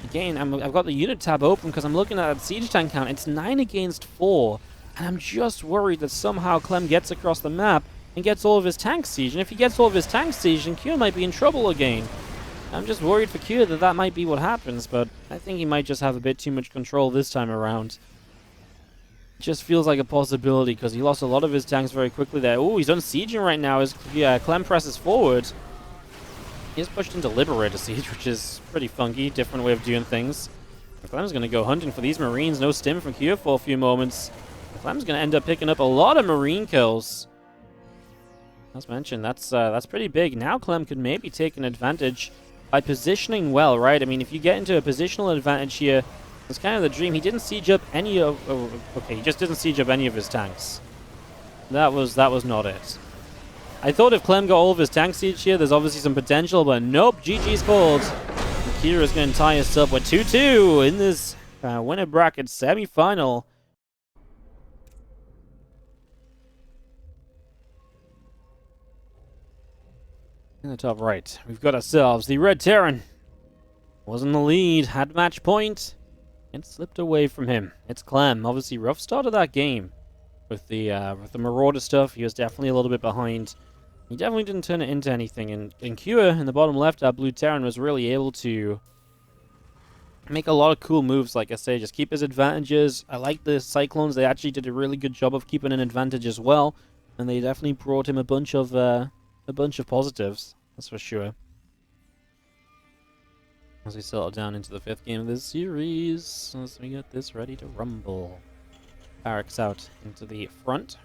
Again, I've got the unit tab open because I'm looking at that siege tank count. It's 9 against 4, and I'm just worried that somehow Clem gets across the map and gets all of his tanks sieged. And if he gets all of his tanks sieged, then Cure might be in trouble again. I'm just worried for Cure that that might be what happens, but I think he might just have a bit too much control this time around. It just feels like a possibility because he lost a lot of his tanks very quickly there. Oh, he's unsieging right now as Clem presses forward. He's pushed into Liberator Siege, which is pretty funky, different way of doing things. Clem's going to go hunting for these Marines. No stim from Cure for a few moments. Clem's going to end up picking up a lot of Marine kills. As mentioned, that's pretty big. Now Clem could maybe take an advantage by positioning well, right? I mean, if you get into a positional advantage here, it's kind of the dream. He didn't siege up any of... okay, he just didn't siege up any of his tanks. That was not it. I thought if Clem got all of his tanks siege here, there's obviously some potential, but nope, GG's called. Kira is going to tie us up with 2-2 in this winner bracket semi-final. In the top right, we've got ourselves the Red Terran. Was in the lead, had match point. It slipped away from him. It's Clem. Obviously, rough start of that game with the Marauder stuff. He was definitely a little bit behind. He definitely didn't turn it into anything. And Cure in the bottom left, our Blue Terran, was really able to make a lot of cool moves. Like I say, just keep his advantages. I like the Cyclones. They actually did a really good job of keeping an advantage as well, and they definitely brought him a bunch of positives. That's for sure. As we settle down into the 5th game of this series, as we get this ready to rumble. Barracks out into the front.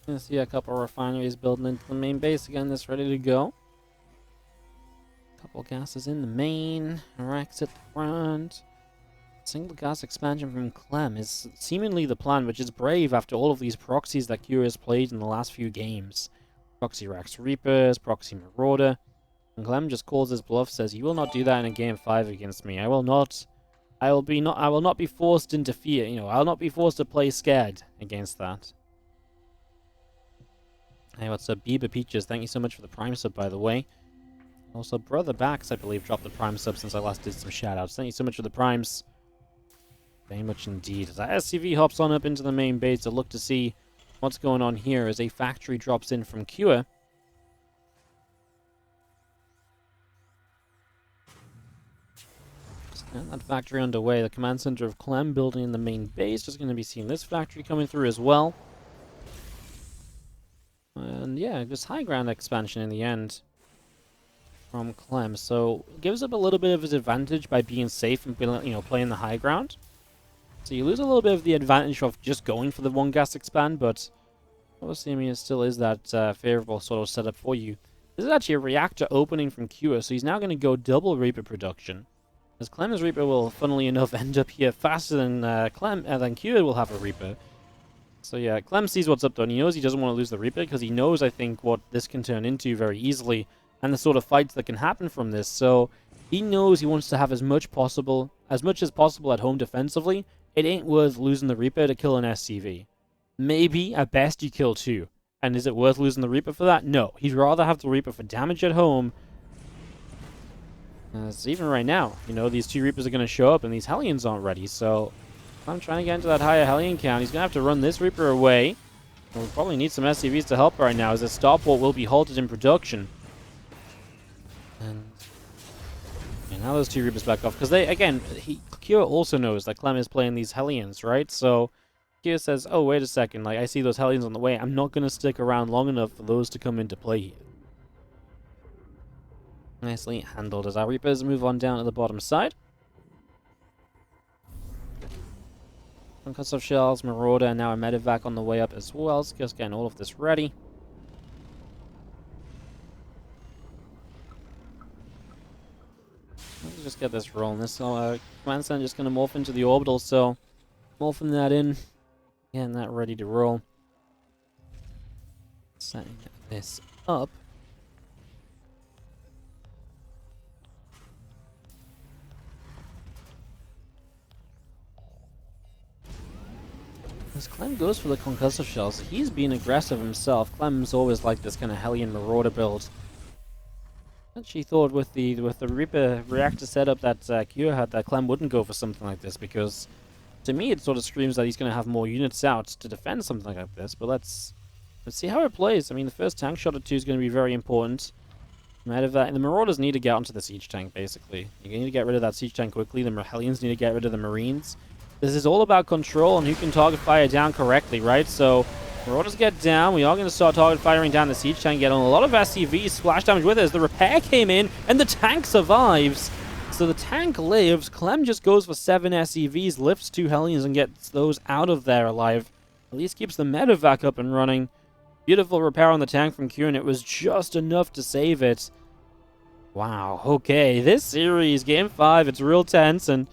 Gonna see a couple of refineries building into the main base again. That's ready to go. Couple gases in the main. Racks at the front. Single gas expansion from Clem is seemingly the plan, which is brave after all of these proxies that Cure has played in the last few games. Proxy Rax Reapers, Proxy Marauder. And Clem just calls his bluff, says, "You will not do that in a game 5 against me. I will not be forced into fear. I'll not be forced to play scared against that." Hey, what's up, Bieber Peaches? Thank you so much for the Prime sub, by the way. Also, Brother Backs, I believe, dropped the Prime sub since I last did some shoutouts. Thank you so much for the Primes. Very much indeed. As our SCV hops on up into the main base to look to see what's going on here as a factory drops in from Cure. And that factory underway. The command center of Clem building in the main base. Just going to be seeing this factory coming through as well. And yeah, just high ground expansion in the end from Clem. So gives up a little bit of his advantage by being safe and playing the high ground. So you lose a little bit of the advantage of just going for the one gas expand, but obviously, I mean, it still is that favorable sort of setup for you. This is actually a reactor opening from Cure, so he's now going to go double Reaper production. As Clem's Reaper will, funnily enough, end up here faster than Cure will have a Reaper. So yeah, Clem sees what's up though, and he knows he doesn't want to lose the Reaper, because he knows, I think, what this can turn into very easily, and the sort of fights that can happen from this. So he knows he wants to have as much as possible at home defensively. It ain't worth losing the Reaper to kill an SCV. Maybe, at best, you kill 2. And is it worth losing the Reaper for that? No. He'd rather have the Reaper for damage at home. As even right now, these 2 Reapers are going to show up, and these Hellions aren't ready, so I'm trying to get into that higher Hellion count. He's going to have to run this Reaper away. We'll probably need some SCVs to help right now, as the Starport will be halted in production. And now those 2 Reapers back off, because Cure also knows that Clem is playing these Hellions, right? So Cure says, "Oh, wait a second, I see those Hellions on the way. I'm not going to stick around long enough for those to come into play here." Nicely handled as our Reapers move on down to the bottom side. Concussive Shells, Marauder, and now a Medevac on the way up as well. So just getting all of this ready. Let's just get this rolling. This command center just going to morph into the orbital, so morphing that in, getting that ready to roll. Setting this up. As Clem goes for the Concussive Shells, he's being aggressive himself. Clem's always liked this kind of Hellion Marauder build. Actually thought with the Reaper reactor setup that Cure had, that Clem wouldn't go for something like this, because to me it sort of screams that he's going to have more units out to defend something like this. But let's see how it plays. I mean, the first tank shot or 2 is going to be very important. Out of that, and the Marauders need to get onto the siege tank, basically. You need to get rid of that siege tank quickly. The Hellions need to get rid of the Marines. This is all about control and who can target fire down correctly, right? So Marauders get down. We are going to start target firing down the siege tank, get on a lot of SCVs, splash damage with it as the repair came in, and the tank survives. So the tank lives. Clem just goes for 7 SCVs, lifts 2 Hellions, and gets those out of there alive. At least keeps the medevac up and running. Beautiful repair on the tank from Q, and it was just enough to save it. Wow, okay. This series, Game 5, it's real tense, and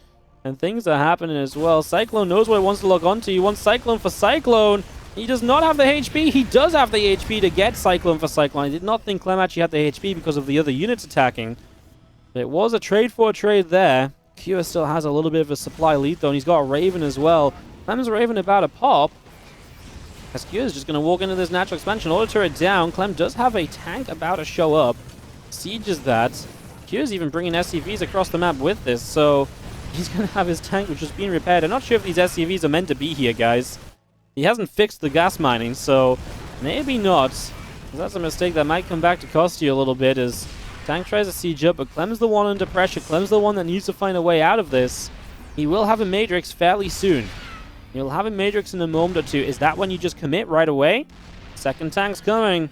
things are happening as well. Cyclone knows what he wants to lock onto. He wants Cyclone for Cyclone. He does not have the HP. He does have the HP to get Cyclone for Cyclone. I did not think Clem actually had the HP because of the other units attacking. But it was a trade for a trade there. Q still has a little bit of a supply lead, though, and he's got a Raven as well. Clem's Raven about to pop. As Cure is just going to walk into this natural expansion. Auto turret down. Clem does have a tank about to show up. Sieges that. Cure's even bringing SCVs across the map with this, so he's going to have his tank, which is being repaired. I'm not sure if these SCVs are meant to be here, guys. He hasn't fixed the gas mining, so maybe not. That's a mistake that might come back to cost you a little bit as tank tries to siege up, but Clem's the one under pressure. Clem's the one that needs to find a way out of this. He will have a Matrix fairly soon. He'll have a Matrix in a moment or two. Is that when you just commit right away? Second tank's coming.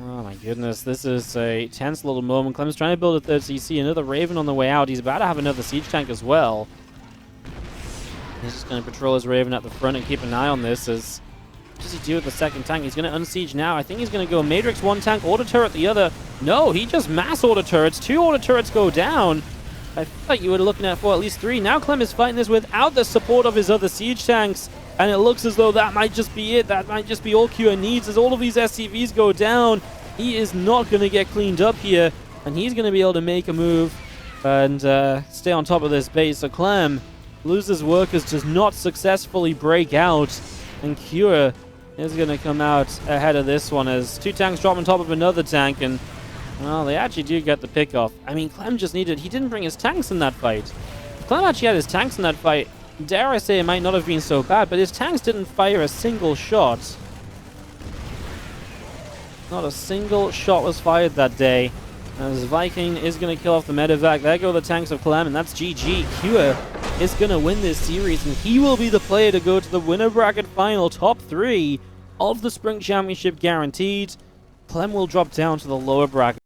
Oh my goodness, this is a tense little moment. Clem's trying to build a third CC. Another Raven on the way out. He's about to have another siege tank as well. He's just going to patrol his Raven at the front and keep an eye on this as... What does he do with the second tank? He's going to unsiege now. I think he's going to go Matrix one tank, auto turret the other. No, he just mass auto turrets. 2 auto turrets go down. I feel like you were looking at for at least 3. Now Clem is fighting this without the support of his other siege tanks. And it looks as though that might just be it. That might just be all Cure needs as all of these SCVs go down. He is not going to get cleaned up here. And he's going to be able to make a move and stay on top of this base. So Clem loses workers, does not successfully break out. And Cure is going to come out ahead of this one as 2 tanks drop on top of another tank. And, well, they actually do get the pick off. I mean, Clem just needed... He didn't bring his tanks in that fight. If Clem actually had his tanks in that fight, dare I say it might not have been so bad, but his tanks didn't fire a single shot. Not a single shot was fired that day. As Viking is going to kill off the medevac. There go the tanks of Clem, and that's GG. Cure is going to win this series, and he will be the player to go to the winner bracket final, top 3 of the Spring Championship guaranteed. Clem will drop down to the lower bracket.